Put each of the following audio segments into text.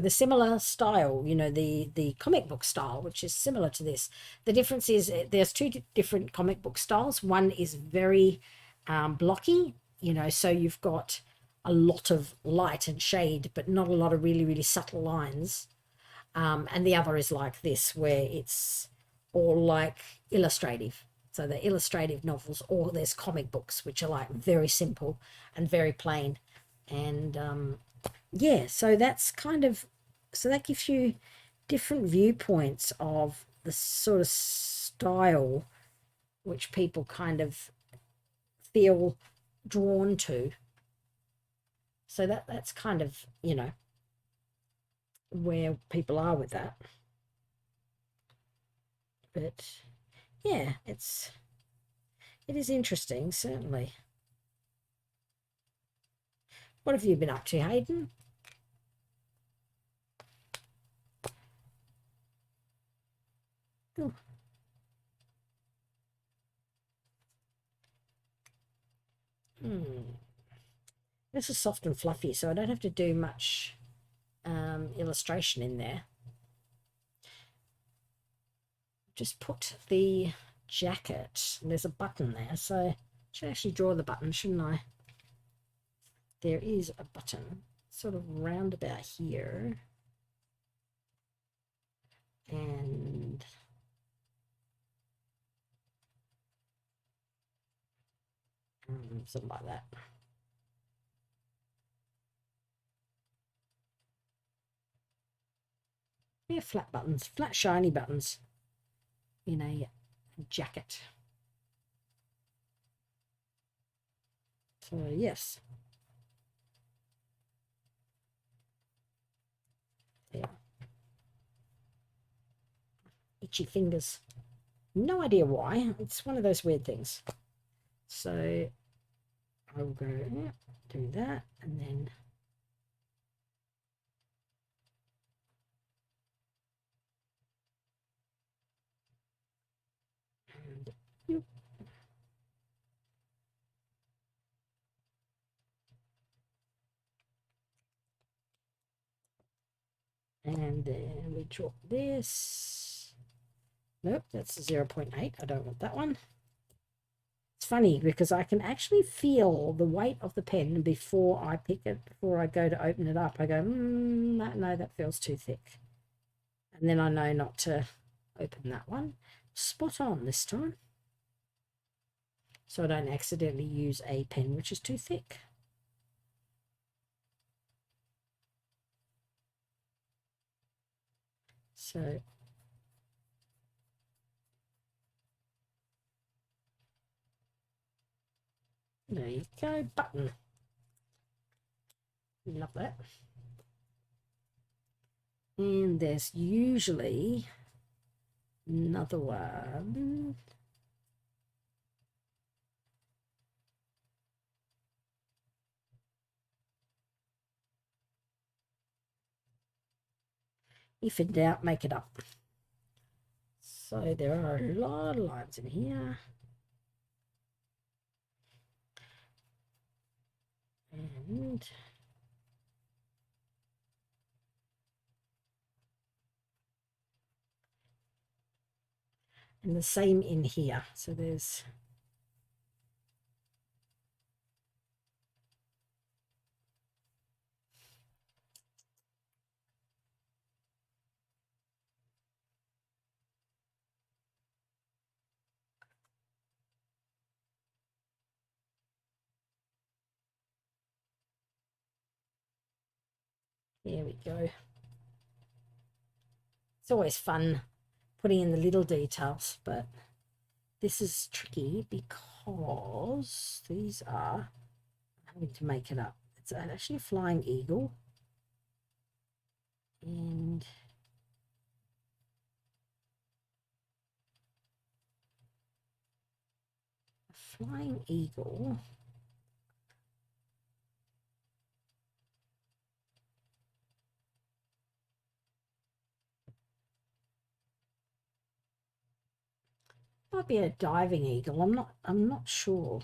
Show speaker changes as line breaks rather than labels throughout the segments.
the similar style, you know, the comic book style, which is similar to this. The difference is there's two different comic book styles. One is very blocky, you know, so you've got a lot of light and shade, but not a lot of really, really subtle lines. And the other is like this, where it's all like illustrative. So the illustrative novels, or there's comic books, which are like very simple and very plain. And yeah, so that's kind of, so that gives you different viewpoints of the sort of style which people kind of feel drawn to. So that's kind of, you know, where people are with that. But yeah, it is interesting, certainly. What have you been up to, Hayden? Ooh. Hmm. This is soft and fluffy, so I don't have to do much illustration in there. Just put the jacket, and there's a button there, so I should actually draw the button, shouldn't I? There is a button sort of round about here, and something like that. Yeah, flat buttons, flat shiny buttons in a jacket. So yes, yeah, itchy fingers. No idea why. It's one of those weird things. So I'll go do that, and then and, and then we drop this. Nope, that's 0.8. I don't want that one. It's funny because I can actually feel the weight of the pen before I pick it, before I go to open it up. I go, no, that feels too thick. And then I know not to open that one. Spot on this time. So I don't accidentally use a pen which is too thick. So there you go, button. Love that. And there's usually another one. If in doubt, make it up. So there are a lot of lines in here. And the same in here. So there's there we go. It's always fun putting in the little details, but this is tricky because these are having to make it up. It's actually a flying eagle, and a flying eagle might be a diving eagle. I'm not sure.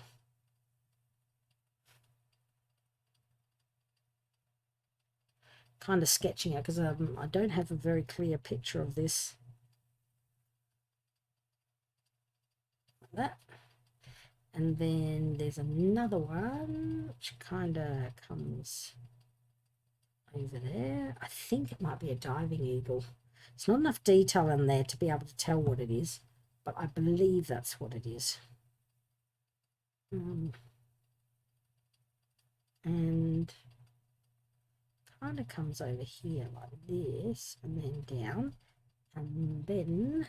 kind of sketching it because I don't have a very clear picture of this. Like that. And then there's another one which kind of comes over there. I think it might be a diving eagle. It's not enough detail in there to be able to tell what it is, but I believe that's what it is. And kind of comes over here like this, and then down, and then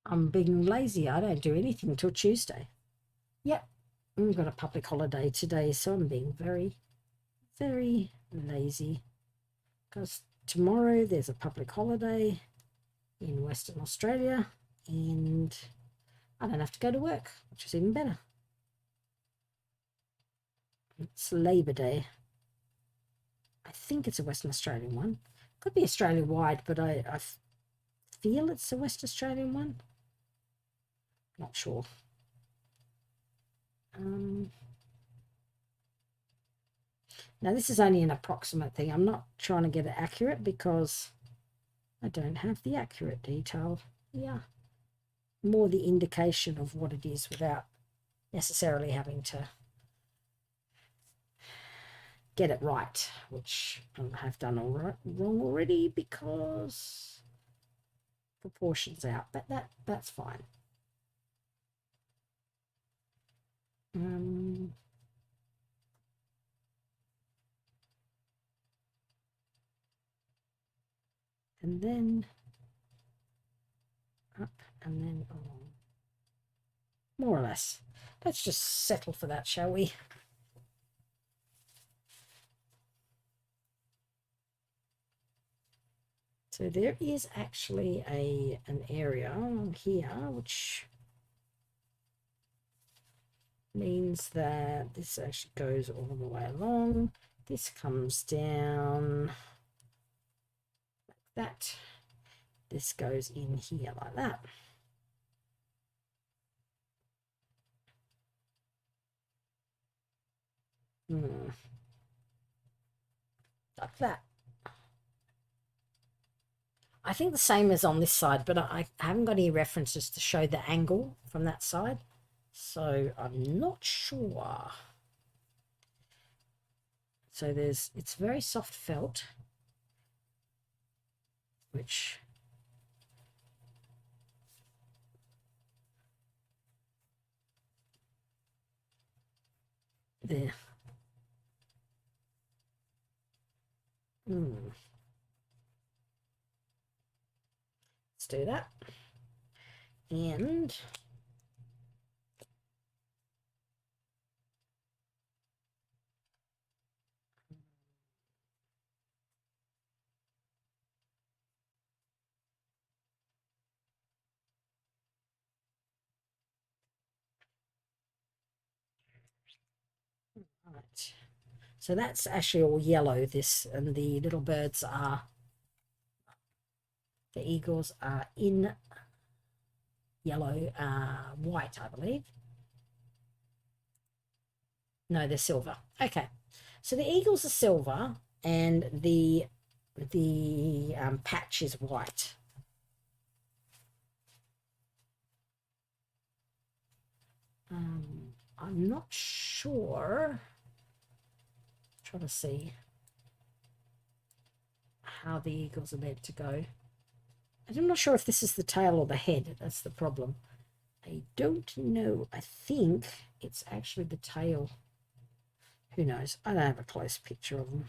I'm being lazy. I don't do anything until Tuesday. Yep, we've got a public holiday today, so I'm being very, very lazy because tomorrow there's a public holiday in Western Australia and I don't have to go to work, which is even better. It's Labor Day. I think it's a Western Australian one. Could be Australia-wide, but I feel it's a West Australian one. Not sure. Now, this is only an approximate thing. I'm not trying to get it accurate because I don't have the accurate detail. Yeah, more the indication of what it is without necessarily having to get it right, which I have done all right, wrong already because proportions out, but that's fine. And then up and then along, more or less. Let's just settle for that, shall we? So there is actually an area here which means that this actually goes all the way along. This comes down like that. This goes in here like that. Like that. I think the same as on this side, but I haven't got any references to show the angle from that side, so I'm not sure. So it's very soft felt, which there. Let's do that. And right. So that's actually all yellow, this, and the little birds are, the eagles are in yellow, white, I believe. No, they're silver. Okay. So the eagles are silver and the patch is white. I'm not sure. Trying to see how the eagles are meant to go. I'm not sure if this is the tail or the head. That's the problem. I don't know. I think it's actually the tail. Who knows? I don't have a close picture of them.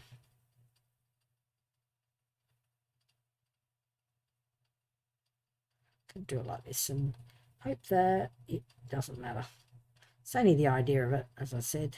Could do it like this and hope that it doesn't matter. It's only the idea of it, as I said.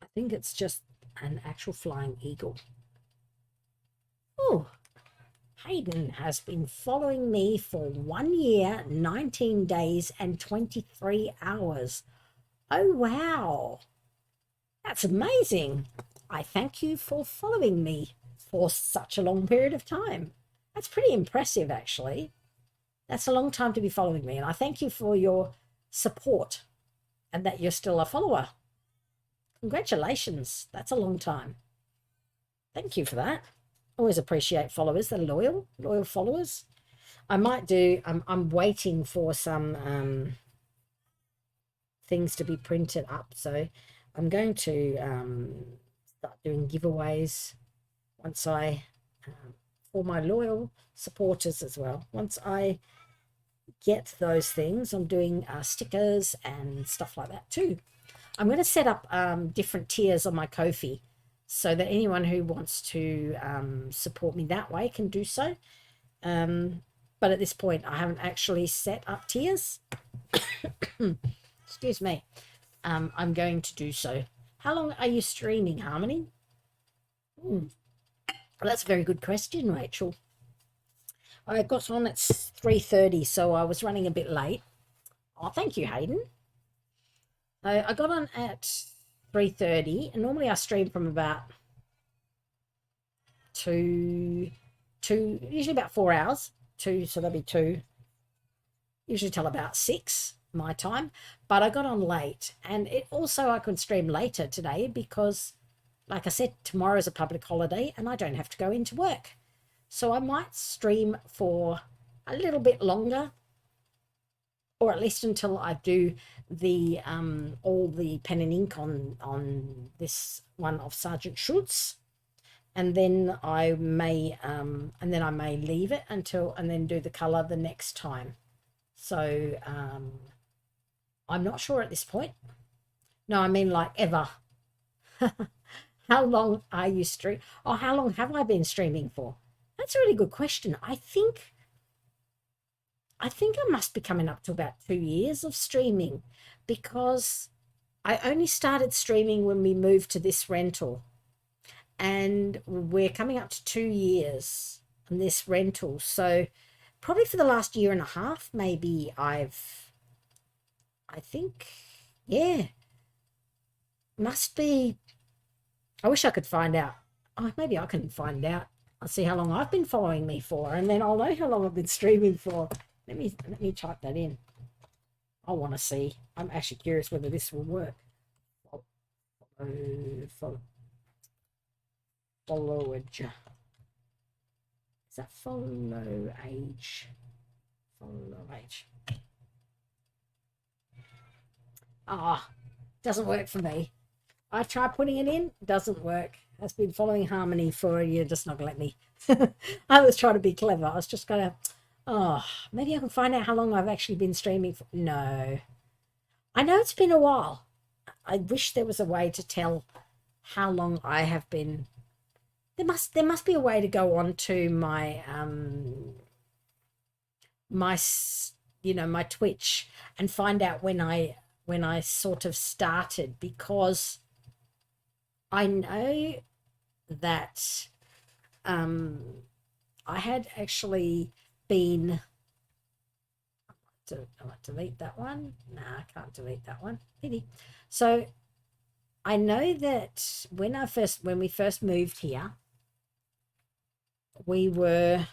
I think it's just an actual flying eagle. Oh, Hayden has been following me for 1 year, 19 days, and 23 hours. Oh, wow. That's amazing. I thank you for following me for such a long period of time. That's pretty impressive, actually. That's a long time to be following me, and I thank you for your support and that you're still a follower. Congratulations. That's a long time. Thank you for that. Always appreciate followers that are loyal followers. I might do, I'm waiting for some things to be printed up. So I'm going to start doing giveaways once I, for my loyal supporters as well. Once I get those things, I'm doing stickers and stuff like that too. I'm going to set up different tiers on my Ko-fi so that anyone who wants to support me that way can do so. But at this point, I haven't actually set up tiers. Excuse me. I'm going to do so. How long are you streaming, Harmony? Well, that's a very good question, Rachel. I got on at 3:30, so I was running a bit late. Oh, thank you, Hayden. I got on at 3:30, and normally I stream from about two, usually about 4 hours, so that'll be 2, usually till about 6 my time. But I got on late, and it also I could stream later today because, like I said, tomorrow's a public holiday and I don't have to go into work. So I might stream for a little bit longer, or at least until I do the all the pen and ink on this one of Sergeant Schultz, and then I may leave it until and then do the color the next time. So I'm not sure at this point. No, I mean like ever. How long are you how long have I been streaming for? That's a really good question. I think I must be coming up to about 2 years of streaming, because I only started streaming when we moved to this rental, and we're coming up to 2 years on this rental. So probably for the last year and a half, maybe I think, yeah, must be. I wish I could find out. Oh, maybe I can find out. I'll see how long I've been following me for, and then I'll know how long I've been streaming for. Let me type that in. I want to see. I'm actually curious whether this will work. Followage. Is that follow age? Follow age. Ah, doesn't work for me. I try putting it in, doesn't work. Has been following Harmony for a year, just not gonna let me. I was trying to be clever. I was just gonna, maybe I can find out how long I've actually been streaming for. No, I know it's been a while. I wish there was a way to tell how long I have been. There must be a way to go on to my my my Twitch and find out when I sort of started, because I know that I had actually been. I might delete that one. Nah, I can't delete that one. Pity. So I know that when we first moved here, we were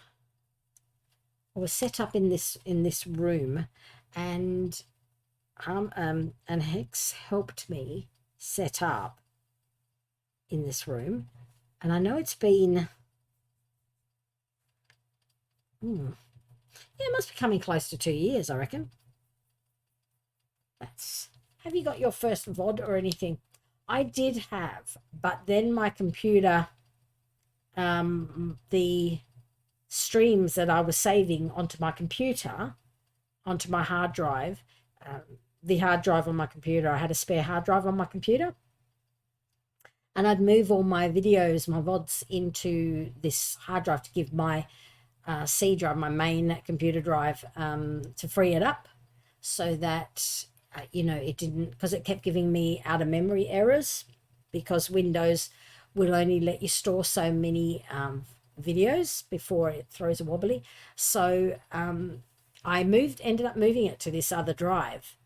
set up in this room, and Hex helped me set up in this room, and I know it's been it must be coming close to 2 years, I reckon. Have you got your first VOD or anything? I did have, but then my computer, the streams that I was saving onto my computer, onto my hard drive, the hard drive on my computer, I had a spare hard drive on my computer, and I'd move all my videos, my VODs, into this hard drive to give my C drive, my main computer drive, to free it up, so that it didn't, because it kept giving me out of memory errors, because Windows will only let you store so many videos before it throws a wobbly. So I ended up moving it to this other drive,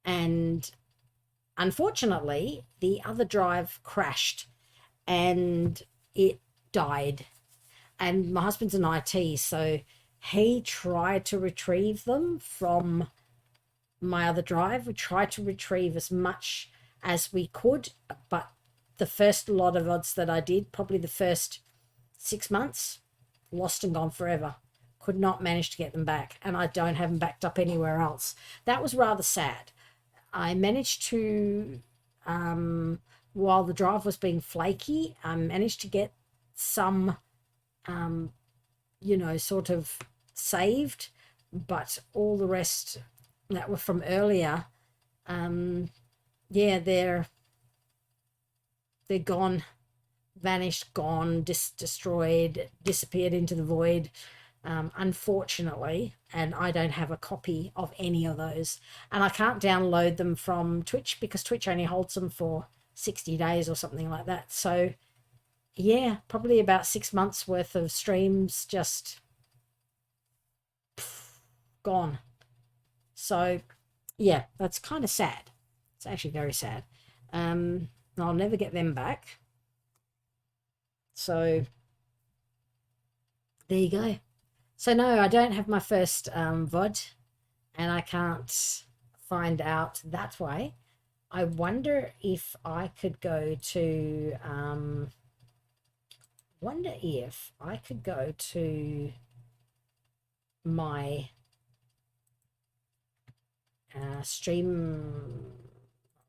and unfortunately the other drive crashed and it died. And my husband's an IT, so he tried to retrieve them from my other drive. We tried to retrieve as much as we could, but the first lot of odds that I did, probably the first 6 months, lost and gone forever. Could not manage to get them back, and I don't have them backed up anywhere else. That was rather sad. I managed to, while the drive was being flaky, I managed to get some, sort of saved, but all the rest that were from earlier, yeah, they're gone, vanished, gone, destroyed, disappeared into the void, unfortunately. And I don't have a copy of any of those, and I can't download them from Twitch because Twitch only holds them for 60 days or something like that. So yeah, probably about 6 months worth of streams just gone. So yeah, that's kind of sad. It's actually very sad. I'll never get them back. So there you go. So no, I don't have my first VOD, and I can't find out that way. I wonder if I could go to my stream,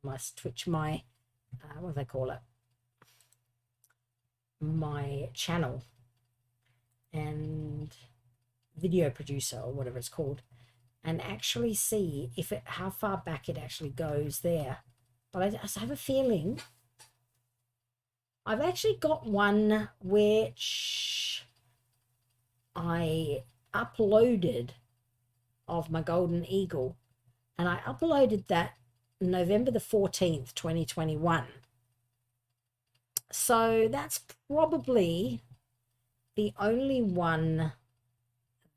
my Twitch, my what do they call it, my channel and video producer or whatever it's called, and actually see if how far back it actually goes there. But I have a feeling I've actually got one which I uploaded of my golden eagle, and I uploaded that November the 14th, 2021. So that's probably the only one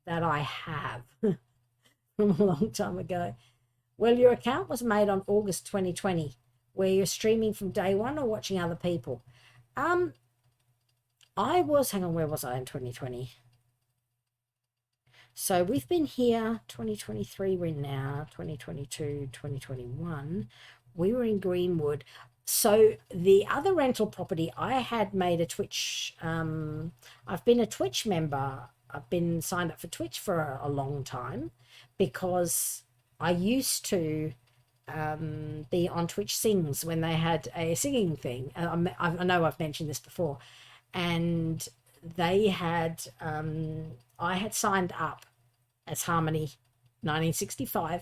that I have from a long time ago. Well, your account was made on August 2020, where you're streaming from day one or watching other people. I was, hang on, where was I in 2020? So we've been here 2023, we're now 2022, 2021. We were in Greenwood. So the other rental property, I had made a Twitch, I've been a Twitch member. I've been signed up for Twitch for a long time because I used to be on Twitch Sings when they had a singing thing. I know I've mentioned this before. And they had, I had signed up as Harmony1965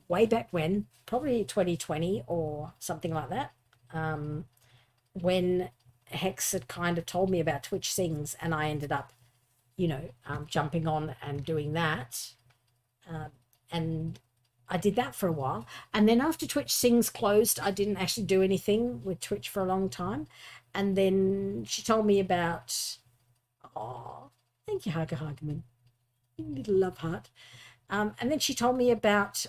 way back when, probably 2020 or something like that, when Hex had kind of told me about Twitch Sings, and I ended up, jumping on and doing that. And I did that for a while. And then after Twitch Sings closed, I didn't actually do anything with Twitch for a long time. And then she told me about, oh, thank you, Hagerman, little love heart. And then she told me about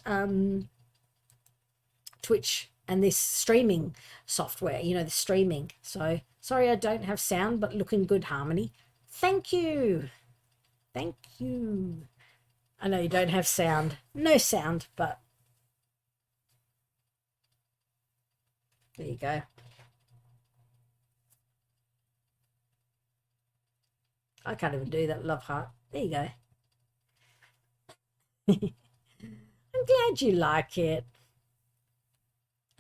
Twitch and this streaming software, the streaming. So sorry I don't have sound, but looking good, Harmony. Thank you. Thank you. I know you don't have sound. No sound, but there you go. I can't even do that, love heart. There you go. I'm glad you like it.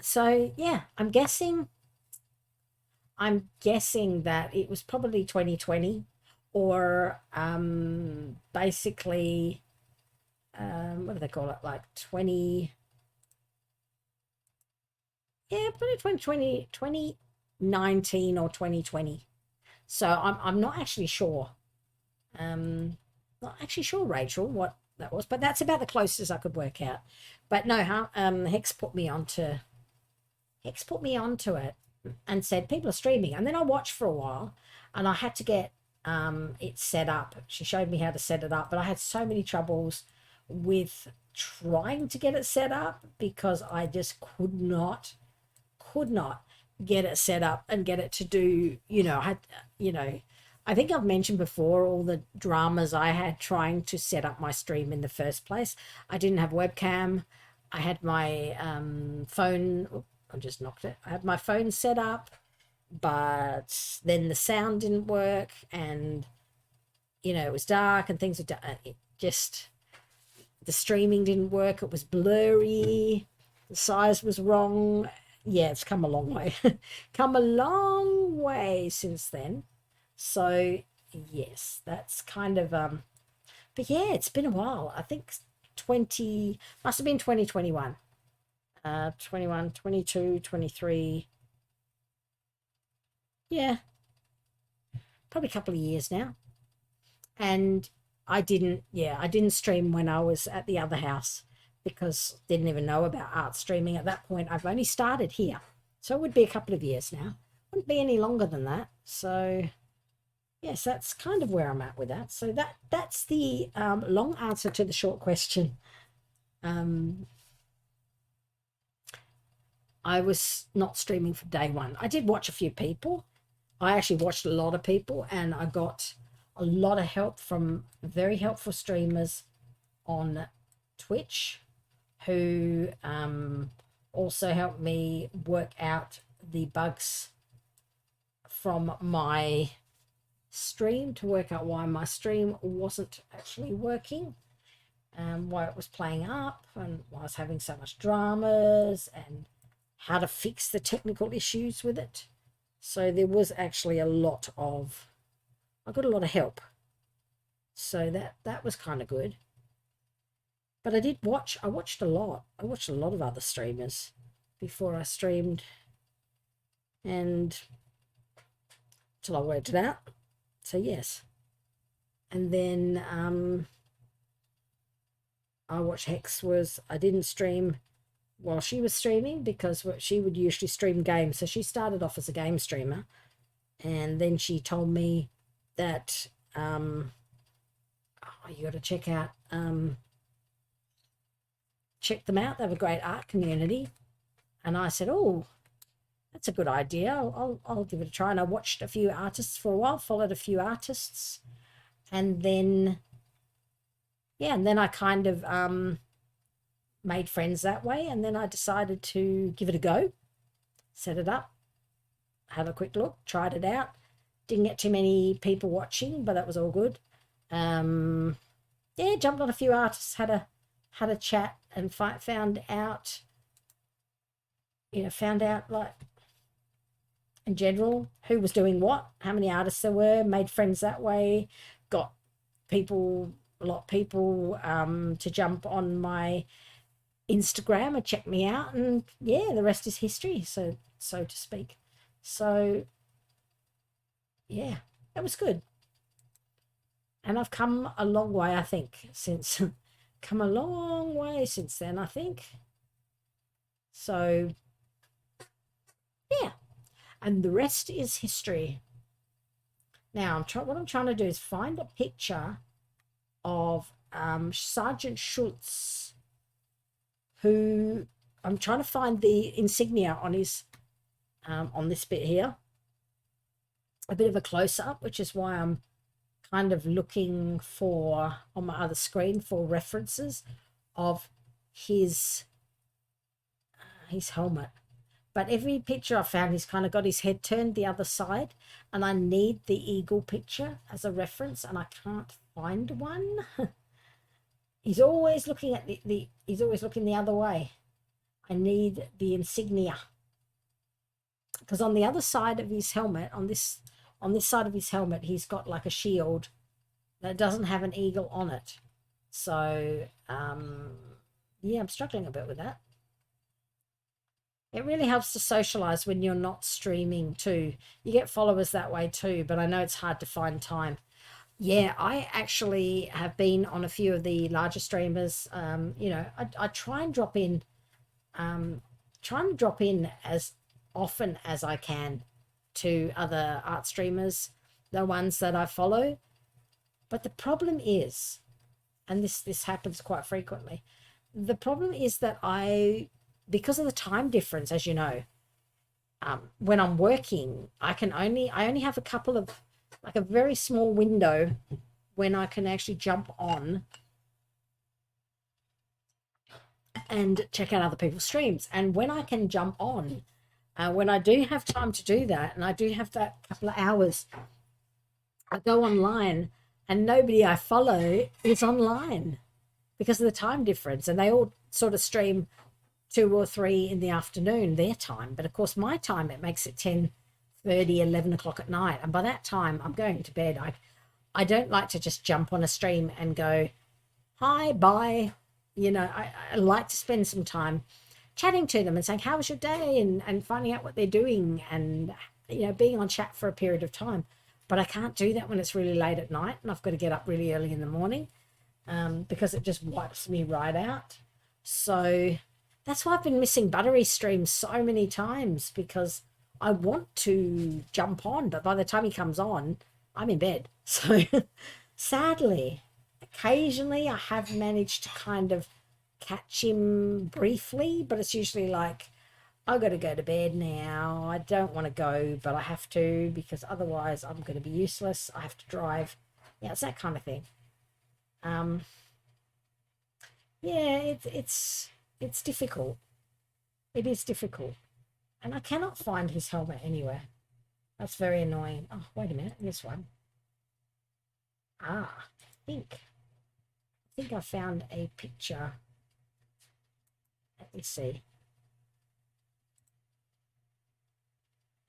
So yeah, I'm guessing that it was probably 2020 or basically what do they call it, like 20, yeah, probably 2020, 2019 or 2020. So I'm not actually sure. Not actually sure, Rachel, what that was, but that's about the closest I could work out. But no, Hex put me onto it and said people are streaming, and then I watched for a while, and I had to get it's set up. She showed me how to set it up, but I had so many troubles with trying to get it set up because I just could not get it set up and get it to do, I had, I think I've mentioned before all the dramas I had trying to set up my stream in the first place. I didn't have webcam. I had my phone. I just knocked it. I had my phone set up, but then the sound didn't work, and it was dark and things were it just, the streaming didn't work. It was blurry. The size was wrong. Yeah, it's come a long way. Come a long way since then. So yes, that's kind of but yeah, it's been a while. I think 20 must have been 2021. 21, 22, 23. Yeah, probably a couple of years now. And I didn't stream when I was at the other house because didn't even know about art streaming at that point. I've only started here. So it would be a couple of years now. Wouldn't be any longer than that. So yes, that's kind of where I'm at with that. So that's the long answer to the short question. I was not streaming from day one. I did watch a few people. I actually watched a lot of people, and I got a lot of help from very helpful streamers on Twitch who also helped me work out the bugs from my stream to work out why my stream wasn't actually working, why it was playing up and why I was having so much dramas, and how to fix the technical issues with it. So there was actually I got a lot of help. So that was kind of good. But I watched a lot. I watched a lot of other streamers before I streamed, and till I worked it out. So yes. And then I watched I didn't stream while she was streaming because she would usually stream games. So she started off as a game streamer, and then she told me that you got to check them out. They have a great art community. And I said, oh, that's a good idea. I'll give it a try. And I watched a few artists for a while, followed a few artists, and then I kind of made friends that way. And then I decided to give it a go, set it up, had a quick look, tried it out. Didn't get too many people watching, but that was all good. Jumped on a few artists, had a chat, and found out like in general who was doing what, how many artists there were, made friends that way, got a lot of people to jump on my Instagram and check me out, and yeah, the rest is history, so to speak. So yeah, it was good. And I've come a long way, I think, since come a long way since then, I think. So yeah, and the rest is history. Now what I'm trying to do is find a picture of Sergeant Schultz, who I'm trying to find the insignia on his on this bit here, a bit of a close-up, which is why I'm kind of looking for on my other screen for references of his helmet. But every picture I found, he's kind of got his head turned the other side, and I need the eagle picture as a reference, and I can't find one. He's always looking at he's always looking the other way. I need the insignia, because on the other side of his helmet, on this side of his helmet, he's got like a shield that doesn't have an eagle on it. So yeah, I'm struggling a bit with that. It really helps to socialize when you're not streaming too. You get followers that way too, but I know it's hard to find time. Yeah, I actually have been on a few of the larger streamers. I try and drop in as often as I can to other art streamers. the ones that I follow. But the problem is, and this happens quite frequently, the problem is that because of the time difference, as you know, when I'm working, I only have a couple of, like a very small window when I can actually jump on and check out other people's streams. And when I can jump on, when I do have time to do that, and I do have that couple of hours, I go online and nobody I follow is online because of the time difference. And they all sort of stream 2 or 3 in the afternoon, their time. But of course, my time, it makes it 10:30, 11 o'clock at night. And by that time, I'm going to bed. I don't like to just jump on a stream and go, hi, bye. You know, I like to spend some time chatting to them and saying, how was your day? And finding out what they're doing and, you know, being on chat for a period of time. But I can't do that when it's really late at night and I've got to get up really early in the morning, because it just wipes me right out. So that's why I've been missing Buttery streams so many times, because I want to jump on, but by the time he comes on, I'm in bed. So sadly, occasionally I have managed to kind of catch him briefly, but it's usually like, I've got to go to bed now. I don't want to go, but I have to, because otherwise I'm going to be useless. I have to drive. Yeah, it's that kind of thing. Yeah, it's difficult. It is difficult. And I cannot find his helmet anywhere. That's very annoying. Oh, wait a minute. This one. I think I found a picture. Let me see.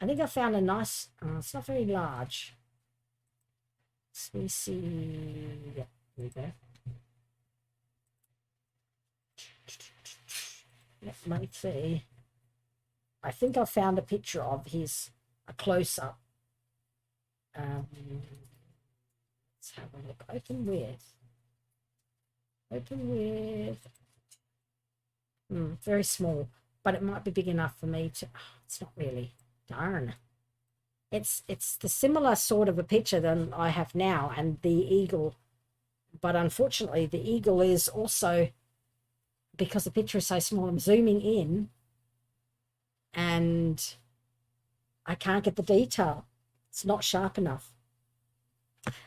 I think I found a nice, it's not very large. Let me see. Yeah, here we go. Let me see. I think I found a picture of a close-up. Let's have a look. Open with. Very small, but it might be big enough for me to. Oh, it's not really. Darn. It's the similar sort of a picture than I have now, and the eagle, but unfortunately the eagle is also, because the picture is so small, I'm zooming in and I can't get the detail. It's not sharp enough.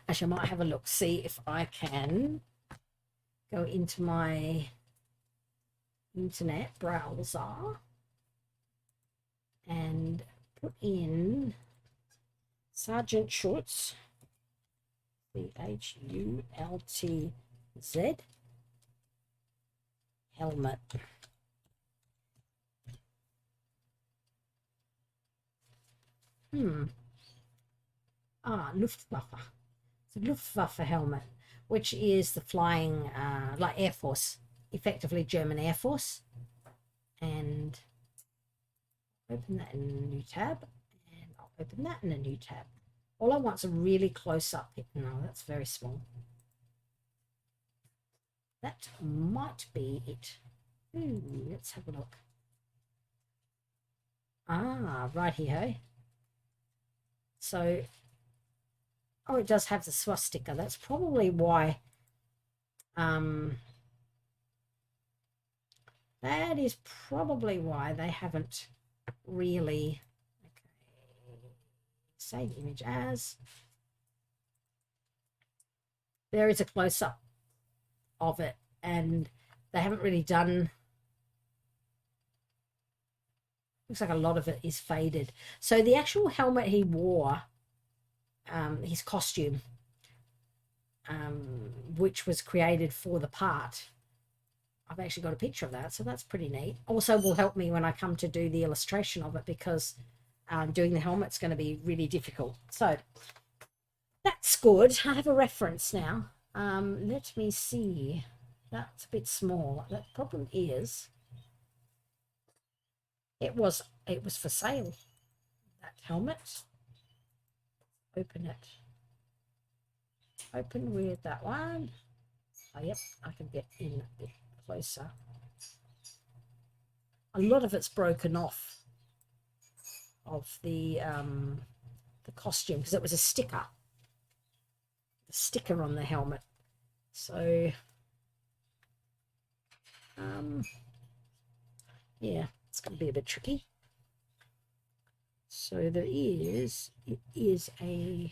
Actually, I might have a look, see if I can go into my internet browser and put in Sergeant Schultz, CHULTZ, helmet. Luftwaffe. It's a Luftwaffe helmet, which is the flying, like Air Force, effectively German Air Force. And open that in a new tab, and I'll open that in a new tab. All I want is a really close-up. No, that's very small. That might be it. Let's have a look. Right here. So, it does have the swastika. That's probably why. That is probably why they haven't really. Okay, save image as. There is a close-up of it, and they haven't really done. Looks like a lot of it is faded. So the actual helmet he wore, his costume, which was created for the part, I've actually got a picture of that, so that's pretty neat. Also will help me when I come to do the illustration of it, because doing the helmet's going to be really difficult. So that's good. I have a reference now. Let me see. That's a bit small. The problem is it was for sale, that helmet. Open it. Open with that one. Oh, yep, I can get in a bit closer. A lot of it's broken off of the costume, because it was a sticker. sticker on the helmet. So yeah, it's going to be a bit tricky. So it is an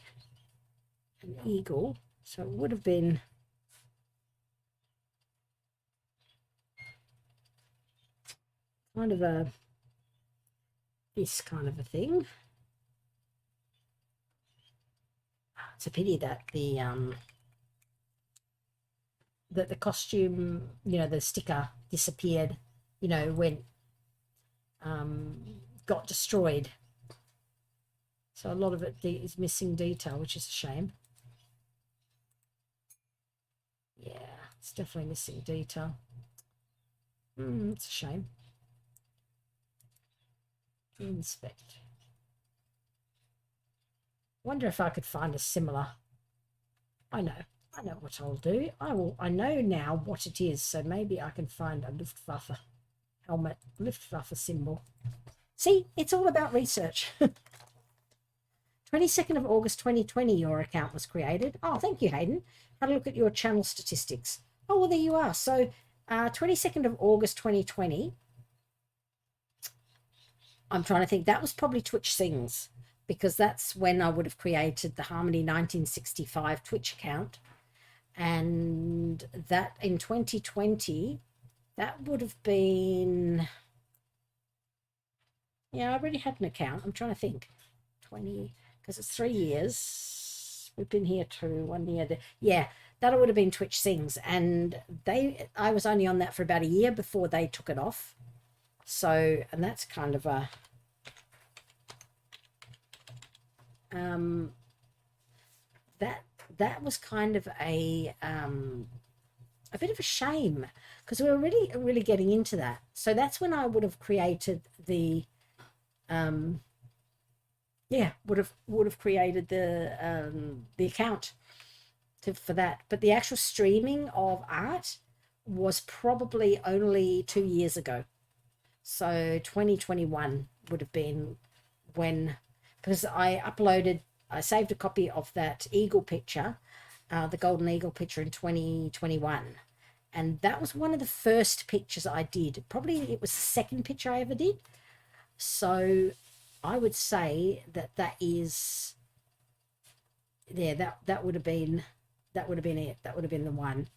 eagle, so it would have been kind of this kind of a thing. It's a pity that the costume, you know, the sticker disappeared, you know, when got destroyed. So a lot of it is missing detail, which is a shame. Yeah, it's definitely missing detail. It's a shame. Inspect. Wonder if I could find a similar. I know what I'll do. I know now what it is, so maybe I can find a Luftwaffe helmet, Luftwaffe symbol. See, it's all about research. 22nd of August 2020, your account was created. Oh, thank you, Hayden. Had a look at your channel statistics. Oh, well, there you are. So 22nd of August 2020, I'm trying to think, that was probably Twitch Sings, because that's when I would have created the Harmony1965 Twitch account. And that in 2020, that would have been, yeah, I already had an account. I'm trying to think. 20, because it's 3 years. We've been here 1 year. Yeah, that would have been Twitch Sings. And I was only on that for about a year before they took it off. So, and that's kind of a, that was kind of a bit of a shame, because we were really getting into that. So that's when I would have created the, yeah, would have created the account for that. But the actual streaming of art was probably only 2 years ago. So 2021 would have been when, because I saved a copy of that eagle picture, the golden eagle picture, in 2021. And that was one of the first pictures I did. Probably it was the second picture I ever did. So I would say that is, yeah, that would have been it. That would have been the one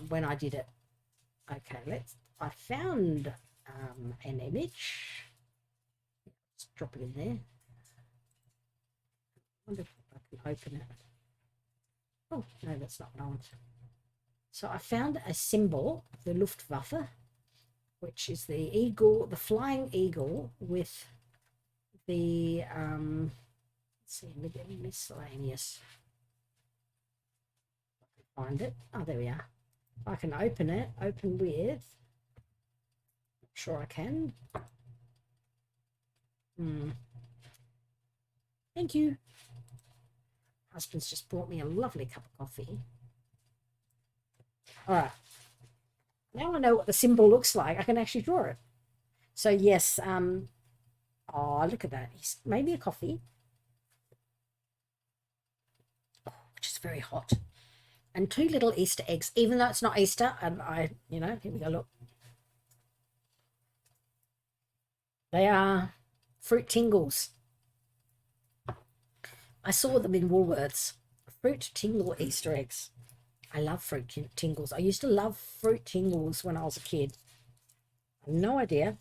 when I did it. Okay, I found an image. Let's drop it in there. I wonder if I can open it. Oh, no, that's not what I want. So I found a symbol, the Luftwaffe, which is the eagle, the flying eagle with the, let's see, miscellaneous. Find it. Oh, there we are. I can open it. Open with. Sure I can. Thank you. Husband's just brought me a lovely cup of coffee. All right. Now I know what the symbol looks like. I can actually draw it. So yes, oh, look at that. He's made me a coffee. Oh, which is very hot. And 2 little Easter eggs, even though it's not Easter. And you know, here we go, look. They are fruit tingles. I saw them in Woolworths. Fruit tingle Easter eggs. I love fruit tingles. I used to love fruit tingles when I was a kid. No idea.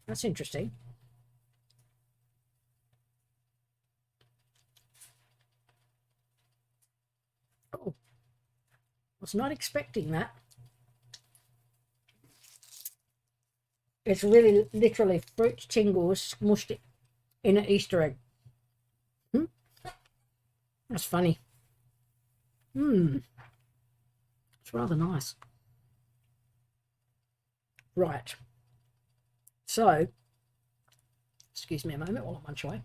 That's interesting. Oh, was not expecting that. It's really literally fruit tingles smushed in an Easter egg. That's funny. It's rather nice. Right. So, excuse me a moment while I munch away.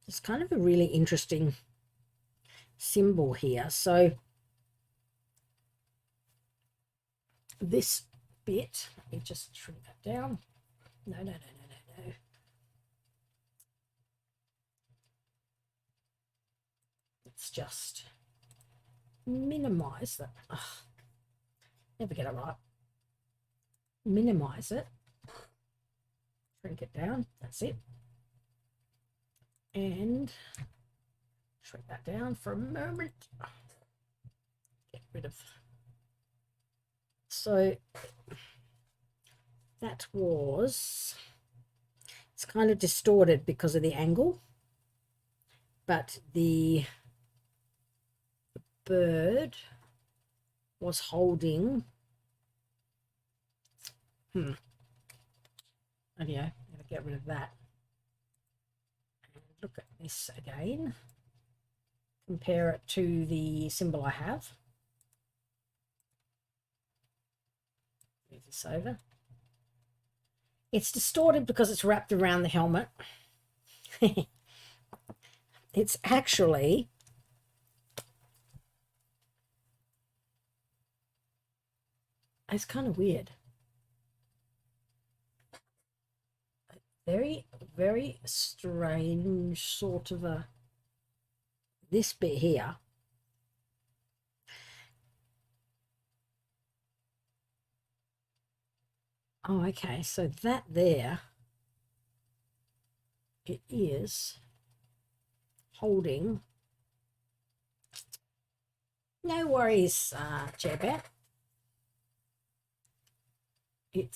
It's kind of a really interesting symbol here. So this bit, let me just shrink that down. No. Let's just minimize that. Ugh, never get it right. Minimize it. Shrink it down. That's it. And shrink that down for a moment. Get rid of. So that was, it's kind of distorted because of the angle, but the bird was holding, anyway, I'm going to get rid of that. And look at this again. Compare it to the symbol I have. Move this over. It's distorted because it's wrapped around the helmet. It's actually it's kind of weird. Very, very strange sort of a, this bit here. Oh, okay, so that there, it is holding. No worries, Chairbat. It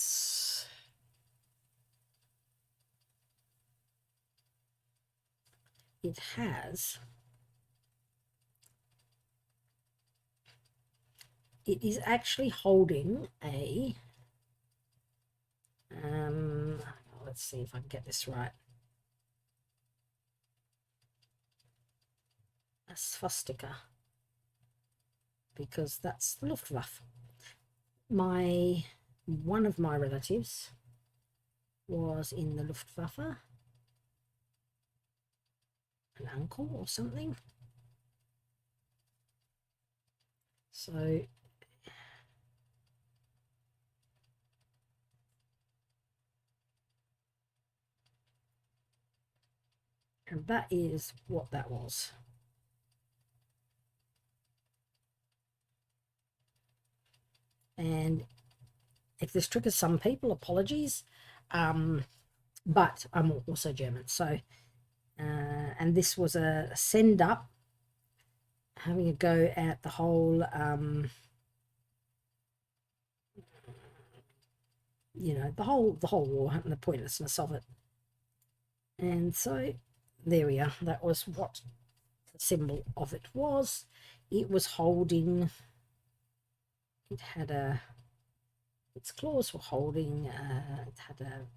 has, it is actually holding a, let's see if I can get this right. A swastika, because that's the Luftwaffe. One of my relatives was in the Luftwaffe, an uncle or something. So and that is what that was. And if this triggers some people, apologies, but I'm also German. So, and this was a send up, having a go at the whole, you know, the whole war and the pointlessness of it. And so there we are. That was what the symbol of it was. It was holding, it had a, its claws were holding, it had a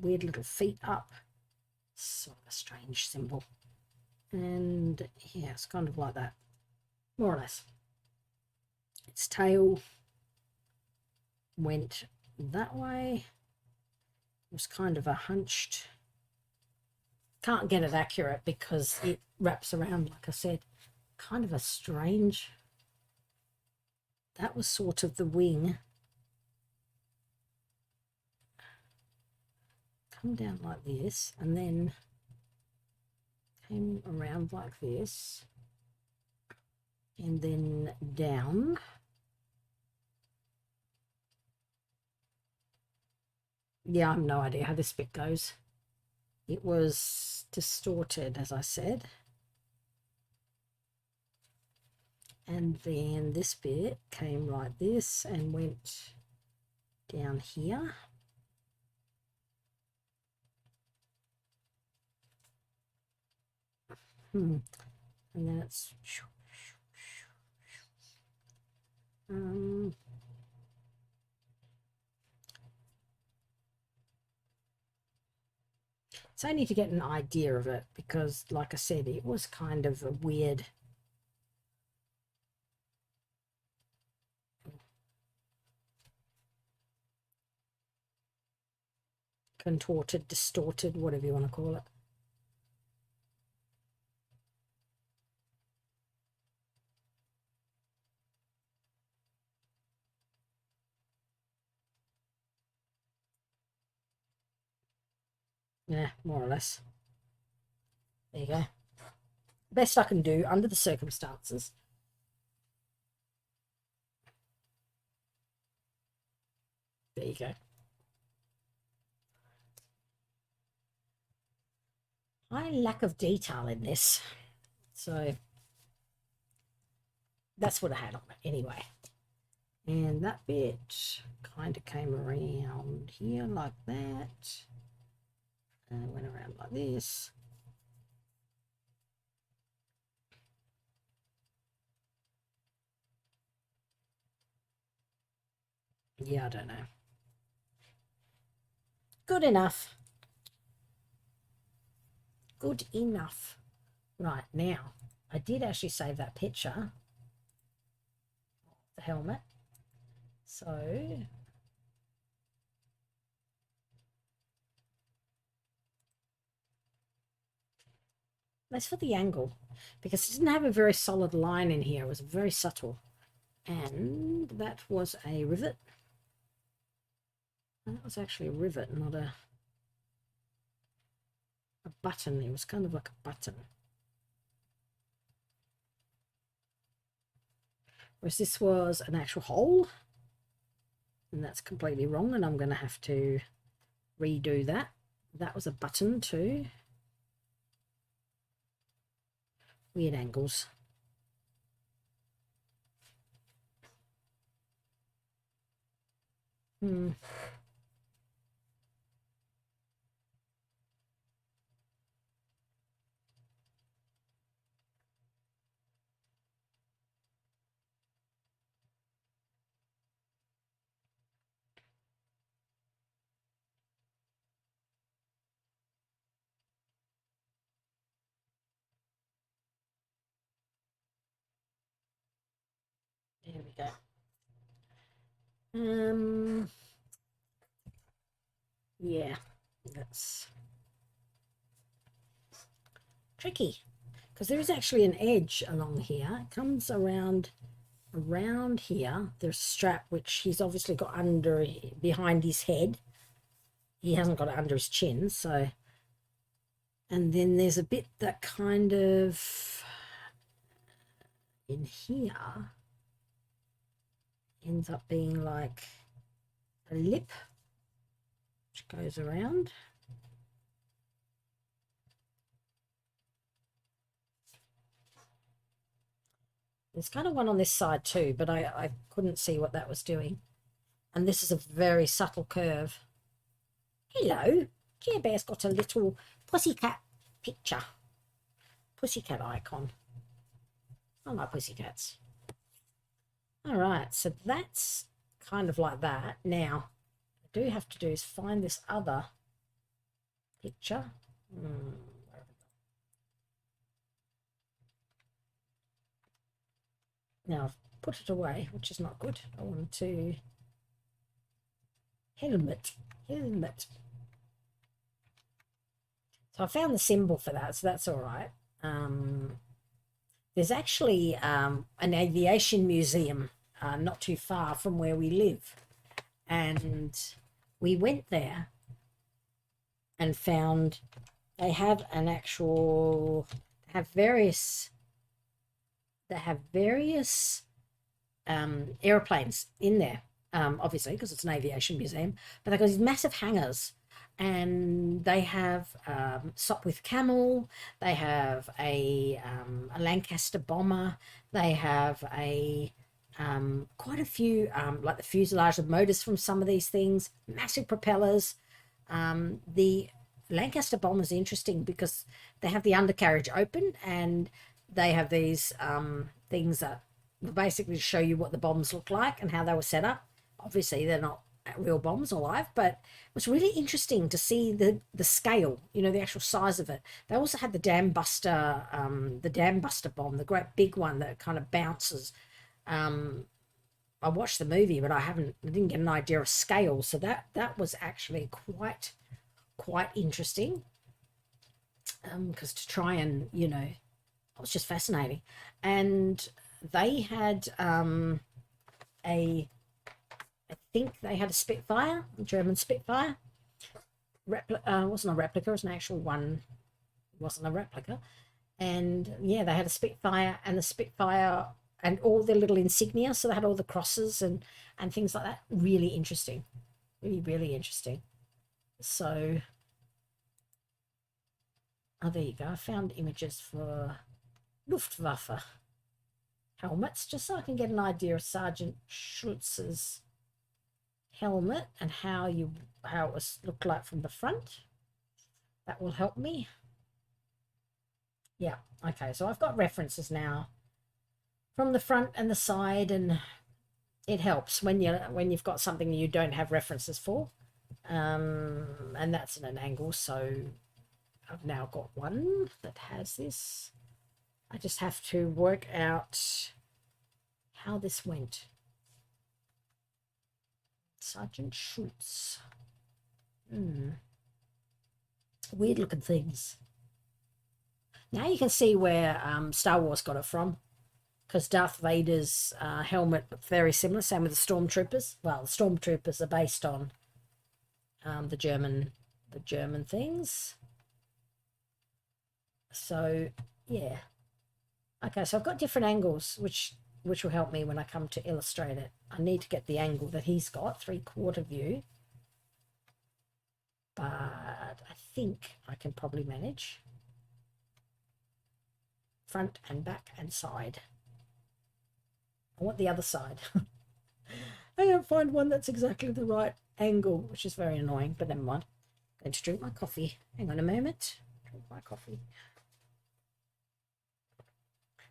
weird little feet up. Sort of a strange symbol. And yeah, it's kind of like that, more or less. Its tail went that way. It was kind of a hunched, can't get it accurate because it wraps around, like I said, kind of a strange, that was sort of the wing. Come down like this and then came around like this and then down. Yeah, I have no idea how this bit goes. It was distorted, as I said. And then this bit came like this and went down here. And then it's it's only to get an idea of it because, like I said, it was kind of a weird, contorted, distorted, whatever you want to call it. Yeah, more or less. There you go. Best I can do under the circumstances. There you go. High lack of detail in this. So that's what I had on it anyway. And that bit kind of came around here like that. And went around like this. Yeah, I don't know. Good enough. Good enough. Right, now, I did actually save that picture. The helmet. So, that's for the angle. Because it didn't have a very solid line in here. It was very subtle. And that was a rivet. That was actually a rivet, not a button. It was kind of like a button. Whereas this was an actual hole. And that's completely wrong, and I'm going to have to redo that. That was a button too. Weird angles. There we go. Yeah, that's tricky because there is actually an edge along here. It comes around here. There's a strap which he's obviously got under behind his head. He hasn't got it under his chin, so. And then there's a bit that kind of in here ends up being like a lip which goes around. There's kind of one on this side too, but I couldn't see what that was doing. And this is a very subtle curve. Hello, Care Bear's got a little pussycat picture. Pussycat icon. I like pussycats. All right, so that's kind of like that. Now, I do have to do is find this other picture. Now, I've put it away, which is not good. I want to... Helmet. So I found the symbol for that, so that's all right. There's actually an aviation museum not too far from where we live. And we went there and found they have an actual, they have various airplanes in there, obviously, because it's an aviation museum, but they've got these massive hangars. And they have Sopwith Camel, they have a Lancaster bomber, they have a quite a few like the fuselage of motors from some of these things, massive propellers. The Lancaster bomber is interesting because they have the undercarriage open and they have these things that basically show you what the bombs look like and how they were set up. Obviously, they're not real bombs alive, but it was really interesting to see the scale, you know, the actual size of it. They also had the dam buster bomb, the great big one that kind of bounces. I watched the movie, but I didn't get an idea of scale, so that was actually quite interesting, because to try and, you know, it was just fascinating. And they had I think they had a Spitfire, a German Spitfire. wasn't a replica, it was an actual one. It wasn't a replica. And yeah, they had a Spitfire, and the Spitfire and all their little insignia. So they had all the crosses and things like that. Really interesting. Really, really interesting. So, oh, there you go. I found images for Luftwaffe helmets, just so I can get an idea of Sergeant Schultz's helmet and how it was looked like from the front. That will help me. Yeah, okay, so I've got references now from the front and the side, and it helps when you've got something you don't have references for, and that's in an angle. So I've now got one that has this. I just have to work out how this went. Sergeant Schultz. Weird looking things. Now you can see where Star Wars got it from, because Darth Vader's helmet looked very similar. Same with the Stormtroopers. Well, the Stormtroopers are based on the German things. So yeah. Okay, so I've got different angles, which will help me when I come to illustrate it. I need to get the angle that he's got, 3/4 view. But I think I can probably manage. Front and back and side. I want the other side. I don't find one that's exactly the right angle, which is very annoying, but never mind. I'm going to drink my coffee. Hang on a moment. Drink my coffee.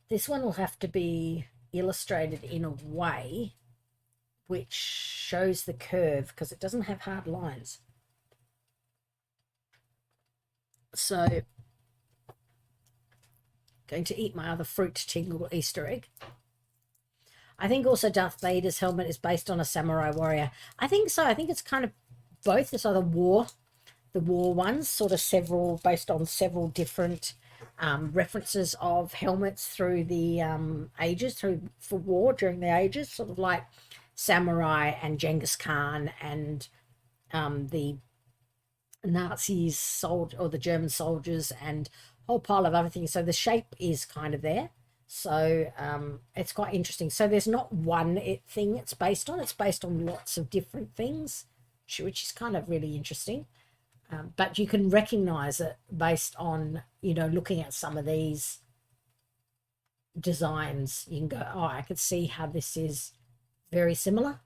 This one will have to be illustrated in a way which shows the curve, because it doesn't have hard lines. So, going to eat my other fruit tingle Easter egg. I think also Darth Vader's helmet is based on a samurai warrior. I think so. I think it's kind of both. It's either the war ones, sort of based on several different references of helmets through the ages, for war during the ages, sort of like samurai and Genghis Khan and the Nazis or the German soldiers and a whole pile of other things. So the shape is kind of there. So it's quite interesting. So there's not one thing it's based on. It's based on lots of different things, which is kind of really interesting. But you can recognize it based on, looking at some of these designs. You can go, oh, I could see how this is very similar.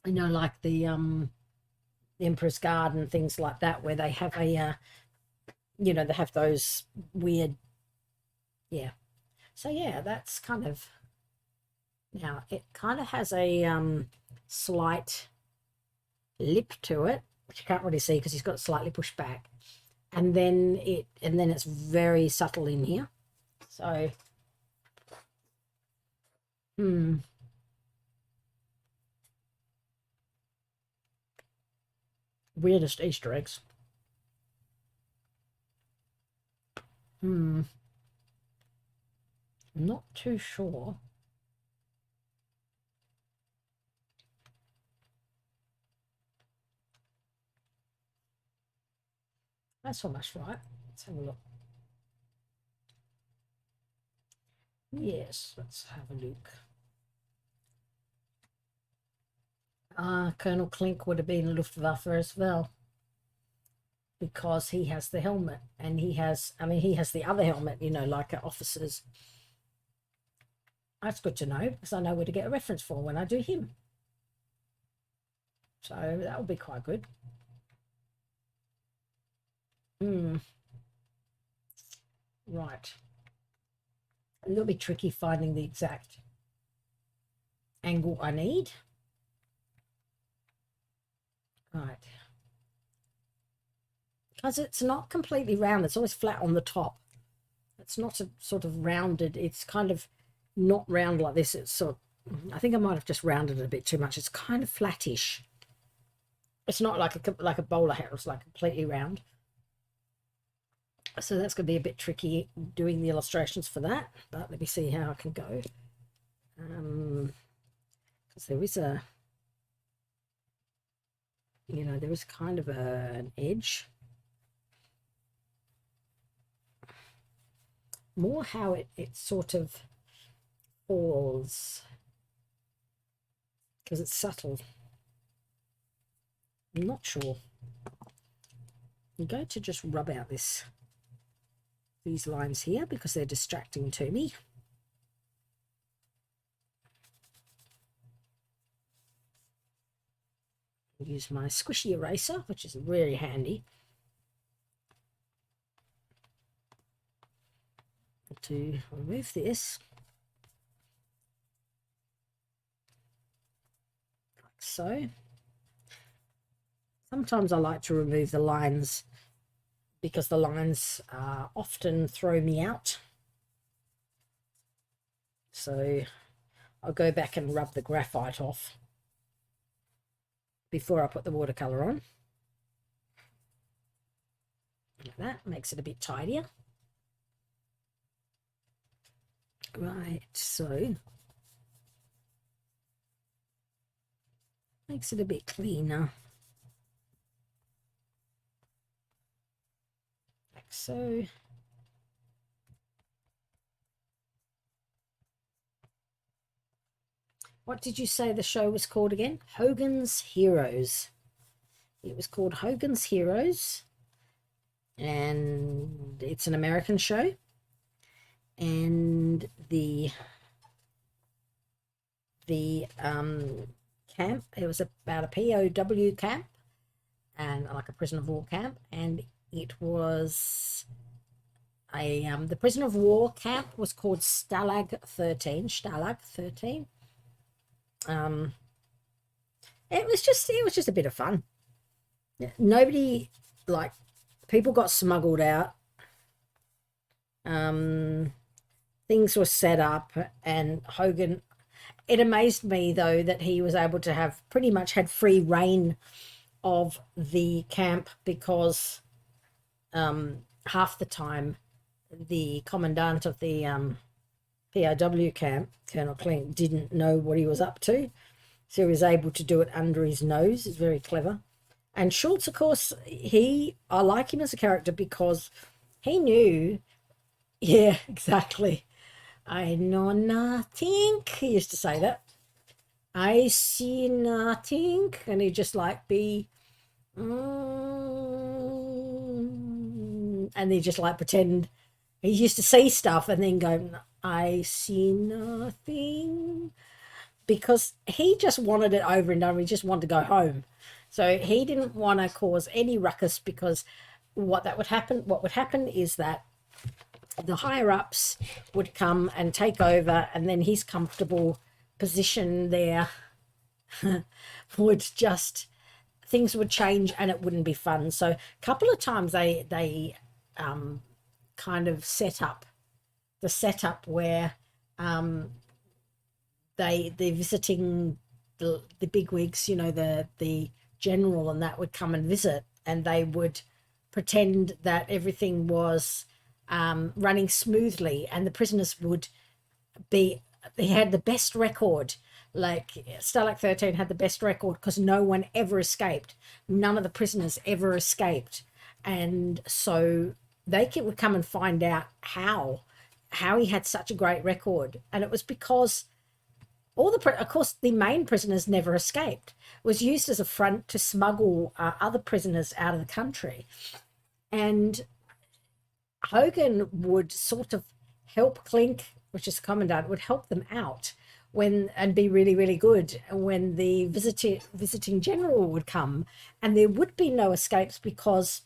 Like the Emperor's Guard and things like that, where they have they have those weird, yeah. So yeah, that's kind of, now it kind of has a slight lip to it, which you can't really see because he's got it slightly pushed back, and then it's very subtle in here. So weirdest Easter eggs. I'm not too sure. That's almost right. Let's have a look. Yes, let's have a look. Colonel Klink would have been Luftwaffe as well, because he has the helmet, and he has the other helmet, like officers. That's good to know, because I know where to get a reference for when I do him. So that will be quite good. Right. A little bit tricky finding the exact angle I need. Right. Because it's not completely round. It's always flat on the top. It's not a sort of rounded. It's kind of not round like this. It's sort of, I think I might have just rounded it a bit too much. It's kind of flattish. It's not like a bowler hat. It's like completely round. So that's going to be a bit tricky doing the illustrations for that. But let me see how I can go. Because there is you know, there was kind of an edge. More how it sort of falls, because it's subtle. I'm not sure. I'm going to just rub out these lines here because they're distracting to me. Use my squishy eraser, which is very handy, to remove this, like so. Sometimes I like to remove the lines because the lines often throw me out. So I'll go back and rub the graphite off before I put the watercolor on. Like that makes it a bit tidier. Right, so makes it a bit cleaner. Like so. What did you say the show was called again? Hogan's Heroes. It was called Hogan's Heroes, and it's an American show. And the camp, it was about a POW camp, and like a prisoner of war camp, and it was the prisoner of war camp was called Stalag 13. It was just a bit of fun. Nobody, like, people got smuggled out. Things were set up, and Hogan, it amazed me though that he was able to have pretty much had free reign of the camp, because half the time the commandant of the POW camp, Colonel Clint, didn't know what he was up to, so he was able to do it under his nose. It's very clever. And Schultz, of course, I like him as a character because he knew, yeah, exactly. I know nothing. He used to say that. I see nothing. And he'd just like be, and he'd just like pretend. He used to see stuff and then go, I see nothing. Because he just wanted it over and over. He just wanted to go home. So he didn't want to cause any ruckus, because what would happen is that the higher ups would come and take over, and then his comfortable position there would just, things would change and it wouldn't be fun. So a couple of times they kind of set up where the visiting the bigwigs, you know, the general and that would come and visit, and they would pretend that everything was running smoothly, and the prisoners would be, they had the best record. Like Stalag 13 had the best record because no one ever escaped. None of the prisoners ever escaped. And so they would come and find out how he had such a great record. And it was because of course, the main prisoners never escaped. It was used as a front to smuggle other prisoners out of the country. And Hogan would sort of help Clink, which is the commandant, would help them out and be really, really good when the visiting general would come, and there would be no escapes because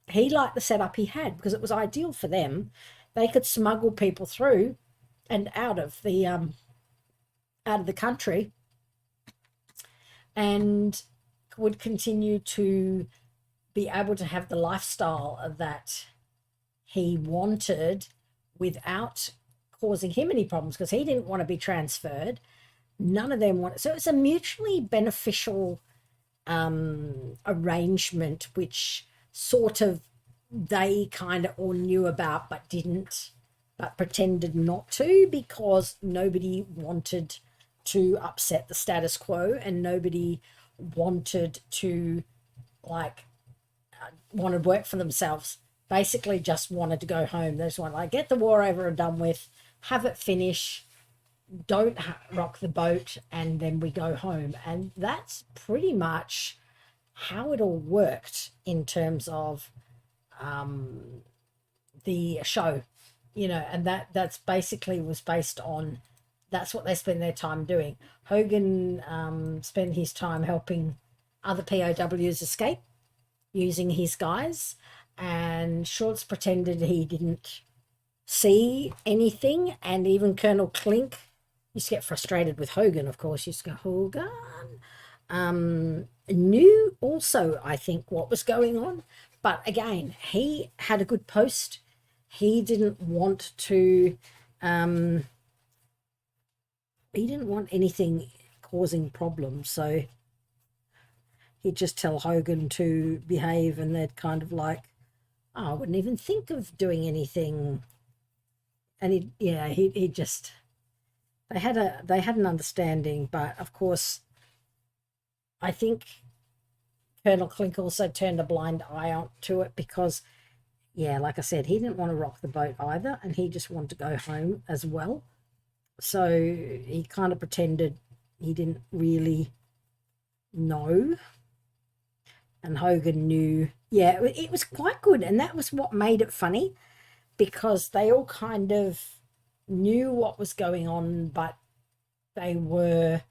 he liked the setup he had, because it was ideal for them. They could smuggle people through and out of the country, and would continue to be able to have the lifestyle that he wanted without causing him any problems, because he didn't want to be transferred. None of them wanted. So it's a mutually beneficial arrangement, which sort of they kind of all knew about but pretended not to, because nobody wanted to upset the status quo, and nobody wanted to like wanted work for themselves, basically just wanted to go home. They just want like get the war over and done with, have it finish, don't rock the boat, and then we go home. And that's pretty much how it all worked in terms of the show, you know, and that's basically was based on that's what they spend their time doing. Hogan spent his time helping other POWs escape using his guys, and Shorts pretended he didn't see anything, and even Colonel Clink used to get frustrated with Hogan, of course, used to go, Hogan, knew also, I think, what was going on. But again, he had a good post. He didn't want to, he didn't want anything causing problems. So he'd just tell Hogan to behave, and they'd kind of like, oh, I wouldn't even think of doing anything. And he just, they had an understanding. But of course, I think Colonel Clink also turned a blind eye out to it because, yeah, like I said, he didn't want to rock the boat either, and he just wanted to go home as well. So he kind of pretended he didn't really know. And Hogan knew. Yeah, it was quite good, and that was what made it funny, because they all kind of knew what was going on, but they were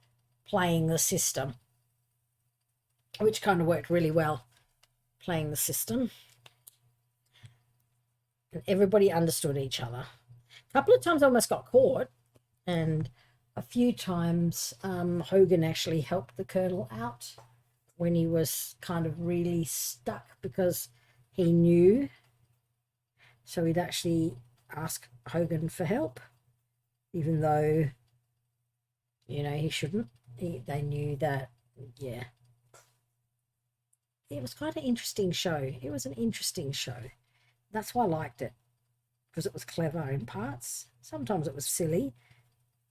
playing the system, which kind of worked really well, playing the system. And everybody understood each other. A couple of times I almost got caught, and a few times Hogan actually helped the Colonel out when he was kind of really stuck, because he knew. So he'd actually ask Hogan for help, even though, you know, he shouldn't. They knew that, yeah. It was quite an interesting show. It was an interesting show. That's why I liked it, because it was clever in parts. Sometimes it was silly.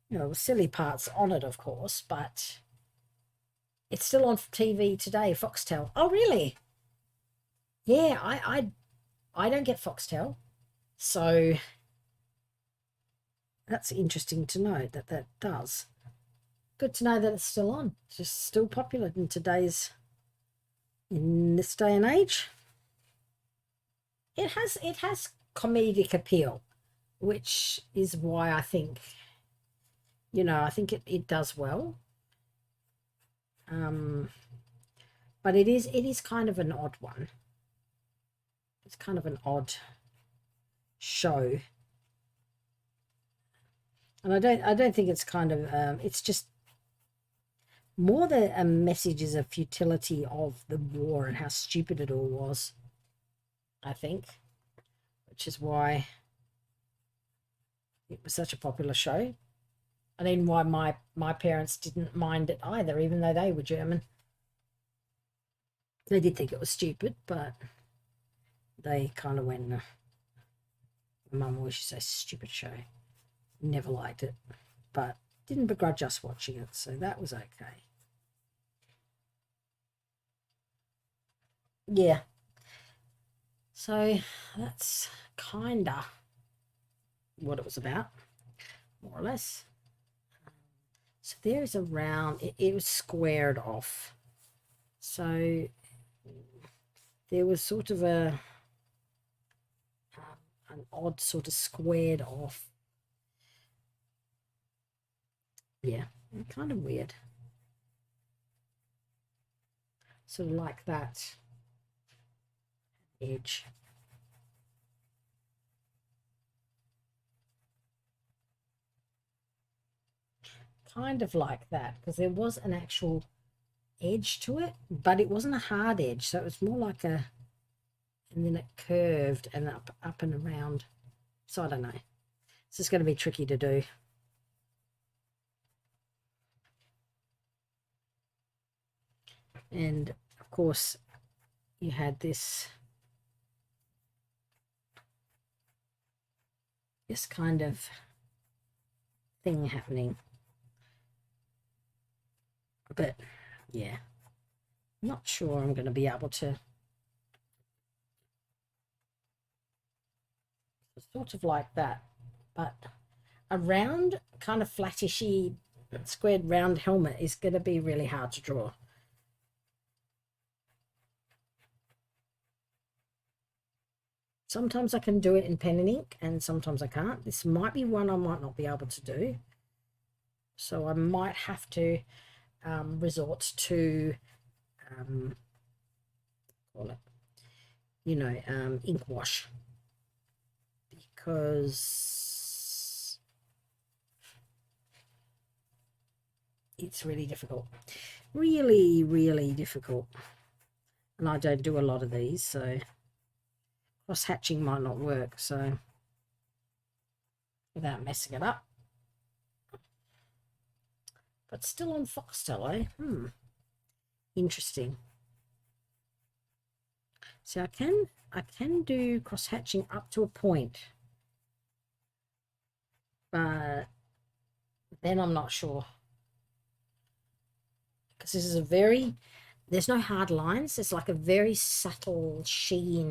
You know, there were silly parts on it, of course, but it's still on TV today, Foxtel. Oh, really? Yeah, I don't get Foxtel. So that's interesting to know that does. Good to know that it's still on. It's just still popular in this day and age. It has comedic appeal, which is why I think, you know, I think it does well. But it is kind of an odd one. It's kind of an odd show. And I don't think it's kind of it's just more the messages of futility of the war and how stupid it all was, I think, which is why it was such a popular show. And then why my parents didn't mind it either, even though they were German. They did think it was stupid, but they kind of went, Mum always used to say, stupid show. Never liked it, but didn't begrudge us watching it, so that was okay. Yeah. So that's kinda what it was about, more or less. So there's a round, it was squared off. So there was sort of an odd sort of squared off. Yeah, kind of weird. Sort of like that edge. Kind of like that, because there was an actual edge to it, but it wasn't a hard edge, so it was more like a, and then it curved and up and around. So I don't know. This is going to be tricky to do. And of course, you had this kind of thing happening. But yeah, Not sure I'm going to be able to. Sort of like that, but a round, kind of flattishy, squared round helmet is going to be really hard to draw. Sometimes I can do it in pen and ink, and sometimes I can't. This might be one I might not be able to do. So I might have to resort to, call it, ink wash, because it's really difficult. Really, really difficult. And I don't do a lot of these, so cross hatching might not work, so without messing it up. But still on foxtail, eh? Interesting. So I can do cross hatching up to a point, but then I'm not sure, because this is there's no hard lines. It's like a very subtle sheen